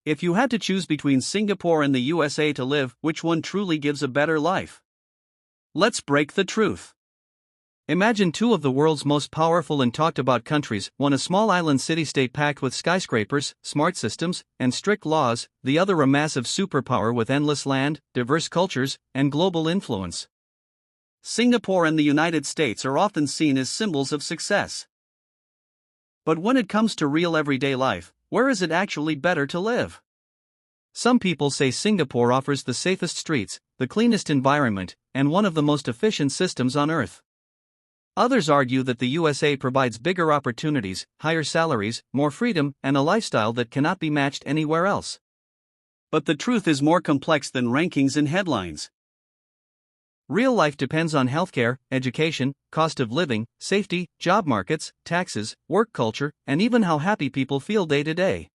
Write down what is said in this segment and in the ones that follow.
If you had to choose between Singapore and the USA to live, which one truly gives a better life? Let's break the truth. Imagine two of the world's most powerful and talked about countries, one a small island city-state packed with skyscrapers, smart systems, and strict laws, the other a massive superpower with endless land, diverse cultures, and global influence. Singapore and the United States are often seen as symbols of success. But when it comes to real everyday life, where is it actually better to live? Some people say Singapore offers the safest streets, the cleanest environment, and one of the most efficient systems on earth. Others argue that the USA provides bigger opportunities, higher salaries, more freedom, and a lifestyle that cannot be matched anywhere else. But the truth is more complex than rankings and headlines. Real life depends on healthcare, education, cost of living, safety, job markets, taxes, work culture, and even how happy people feel day to day.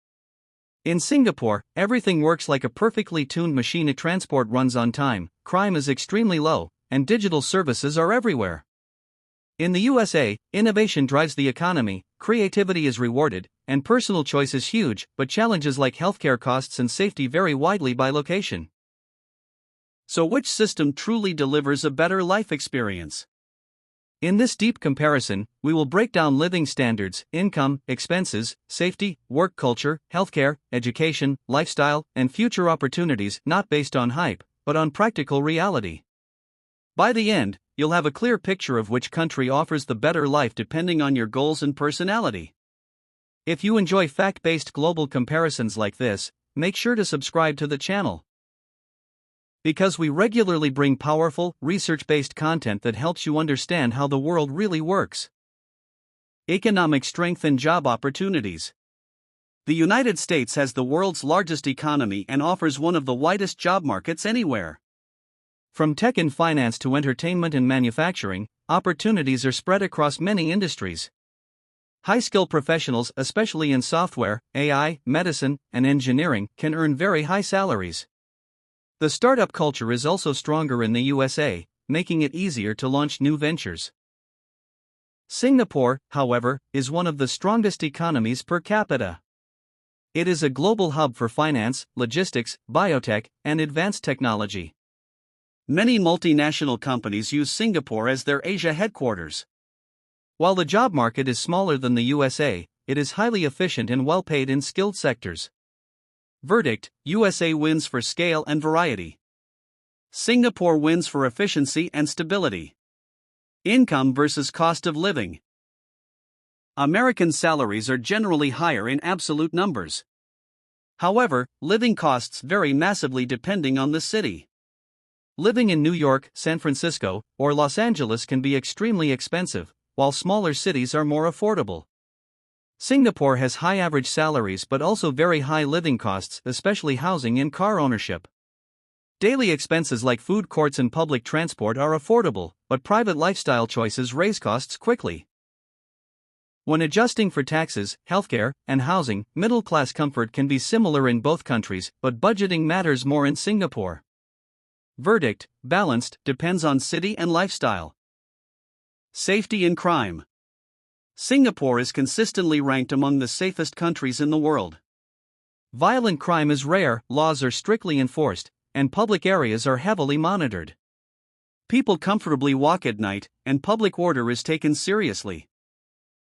In Singapore, everything works like a perfectly tuned machine. Transport runs on time, crime is extremely low, and digital services are everywhere. In the USA, innovation drives the economy, creativity is rewarded, and personal choice is huge, but challenges like healthcare costs and safety vary widely by location. So which system truly delivers a better life experience? In this deep comparison, we will break down living standards, income, expenses, safety, work culture, healthcare, education, lifestyle, and future opportunities, not based on hype, but on practical reality. By the end, you'll have a clear picture of which country offers the better life depending on your goals and personality. If you enjoy fact-based global comparisons like this, make sure to subscribe to the channel, because we regularly bring powerful, research-based content that helps you understand how the world really works. Economic strength and job opportunities. The United States has the world's largest economy and offers one of the widest job markets anywhere. From tech and finance to entertainment and manufacturing, opportunities are spread across many industries. High-skilled professionals, especially in software, AI, medicine, and engineering, can earn very high salaries. The startup culture is also stronger in the USA, making it easier to launch new ventures. Singapore, however, is one of the strongest economies per capita. It is a global hub for finance, logistics, biotech, and advanced technology. Many multinational companies use Singapore as their Asia headquarters. While the job market is smaller than the USA, it is highly efficient and well-paid in skilled sectors. Verdict: USA wins for scale and variety. Singapore wins for efficiency and stability. Income versus cost of living. American salaries are generally higher in absolute numbers. However, living costs vary massively depending on the city. Living in New York, San Francisco, or Los Angeles can be extremely expensive, while smaller cities are more affordable. Singapore has high average salaries but also very high living costs, especially housing and car ownership. Daily expenses like food courts and public transport are affordable, but private lifestyle choices raise costs quickly. When adjusting for taxes, healthcare, and housing, middle-class comfort can be similar in both countries, but budgeting matters more in Singapore. Verdict: balanced, depends on city and lifestyle. Safety and crime. Singapore is consistently ranked among the safest countries in the world. Violent crime is rare, laws are strictly enforced, and public areas are heavily monitored. People comfortably walk at night, and public order is taken seriously.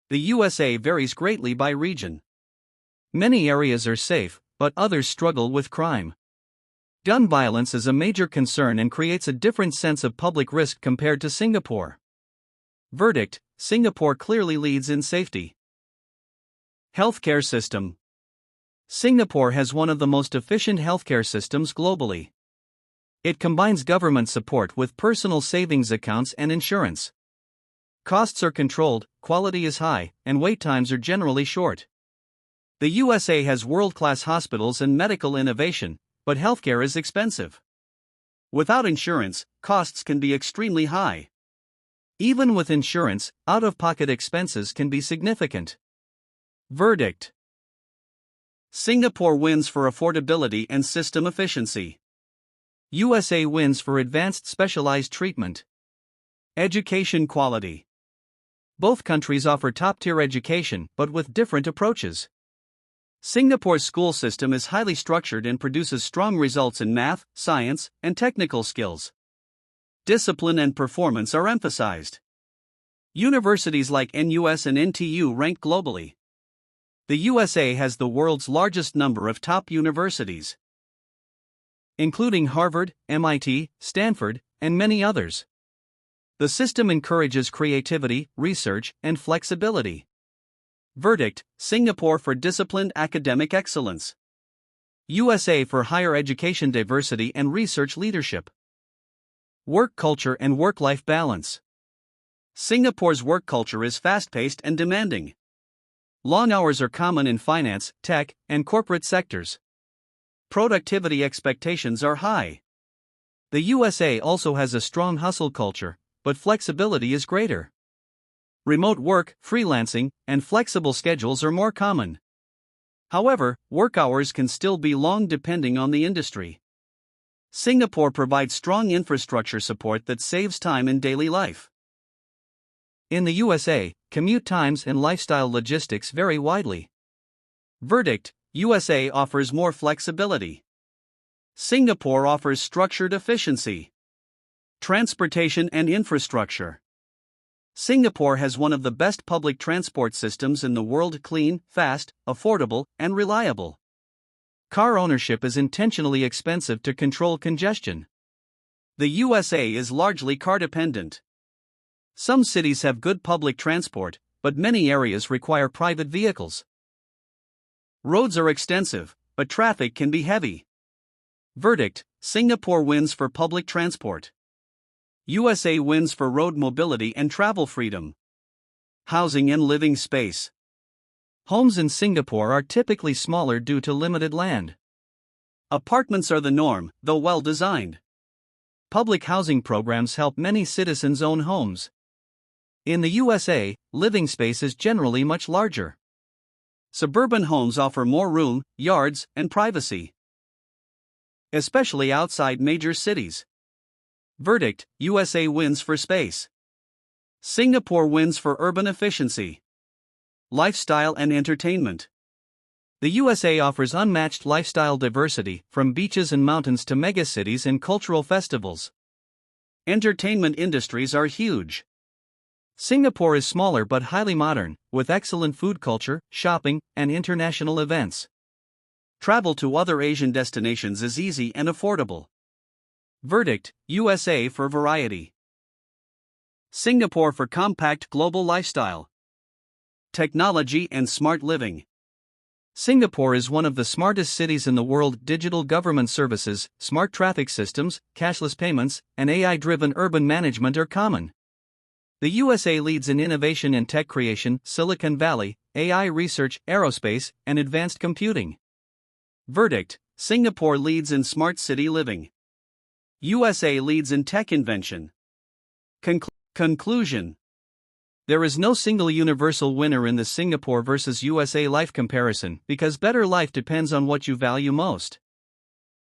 The USA varies greatly by region. Many areas are safe, but others struggle with crime. Gun violence is a major concern and creates a different sense of public risk compared to Singapore. Verdict: Singapore clearly leads in safety. Healthcare system. Singapore has one of the most efficient healthcare systems globally. It combines government support with personal savings accounts and insurance. Costs are controlled, quality is high, and wait times are generally short. The USA has world-class hospitals and medical innovation, but healthcare is expensive. Without insurance, costs can be extremely high. Even with insurance, out-of-pocket expenses can be significant. Verdict: Singapore wins for affordability and system efficiency. USA wins for advanced specialized treatment. Education quality. Both countries offer top-tier education, but with different approaches. Singapore's school system is highly structured and produces strong results in math, science, and technical skills. Discipline and performance are emphasized. Universities like NUS and NTU rank globally. The USA has the world's largest number of top universities, including Harvard, MIT, Stanford, and many others. The system encourages creativity, research, and flexibility. Verdict: Singapore for disciplined academic excellence. USA for higher education diversity and research leadership. Work culture and work-life balance. Singapore's work culture is fast-paced and demanding. Long hours are common in finance, tech, and corporate sectors. Productivity expectations are high. The USA also has a strong hustle culture, but flexibility is greater. Remote work, freelancing, and flexible schedules are more common. However, work hours can still be long depending on the industry. Singapore provides strong infrastructure support that saves time in daily life. In the USA, commute times and lifestyle logistics vary widely. Verdict: USA offers more flexibility. Singapore offers structured efficiency. Transportation and infrastructure. Singapore has one of the best public transport systems in the world: clean, fast, affordable, and reliable. Car ownership is intentionally expensive to control congestion. The USA is largely car-dependent. Some cities have good public transport, but many areas require private vehicles. Roads are extensive, but traffic can be heavy. Verdict: Singapore wins for public transport. USA wins for road mobility and travel freedom. Housing and living space. Homes in Singapore are typically smaller due to limited land. Apartments are the norm, though well designed. Public housing programs help many citizens own homes. In the USA, living space is generally much larger. Suburban homes offer more room, yards, and privacy, especially outside major cities. Verdict: USA wins for space. Singapore wins for urban efficiency. Lifestyle and entertainment. The USA offers unmatched lifestyle diversity, from beaches and mountains to megacities and cultural festivals. Entertainment industries are huge. Singapore is smaller but highly modern, with excellent food culture, shopping, and international events. Travel to other Asian destinations is easy and affordable. Verdict: USA for variety. Singapore for compact global lifestyle. Technology and smart living. Singapore is one of the smartest cities in the world. Digital government services, smart traffic systems, cashless payments, and AI-driven urban management are common. The USA leads in innovation and tech creation: Silicon Valley, AI research, aerospace, and advanced computing. Verdict: Singapore leads in smart city living. USA leads in tech invention. Conclusion: there is no single universal winner in the Singapore versus USA life comparison, because better life depends on what you value most.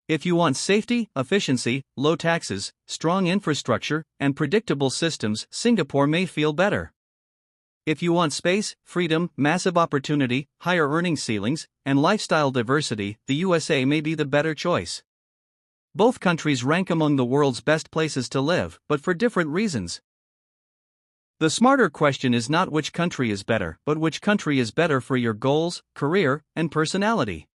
If you want safety, efficiency, low taxes, strong infrastructure, and predictable systems, Singapore may feel better. If you want space, freedom, massive opportunity, higher earning ceilings, and lifestyle diversity, the USA may be the better choice. Both countries rank among the world's best places to live, but for different reasons. The smarter question is not which country is better, but which country is better for your goals, career, and personality.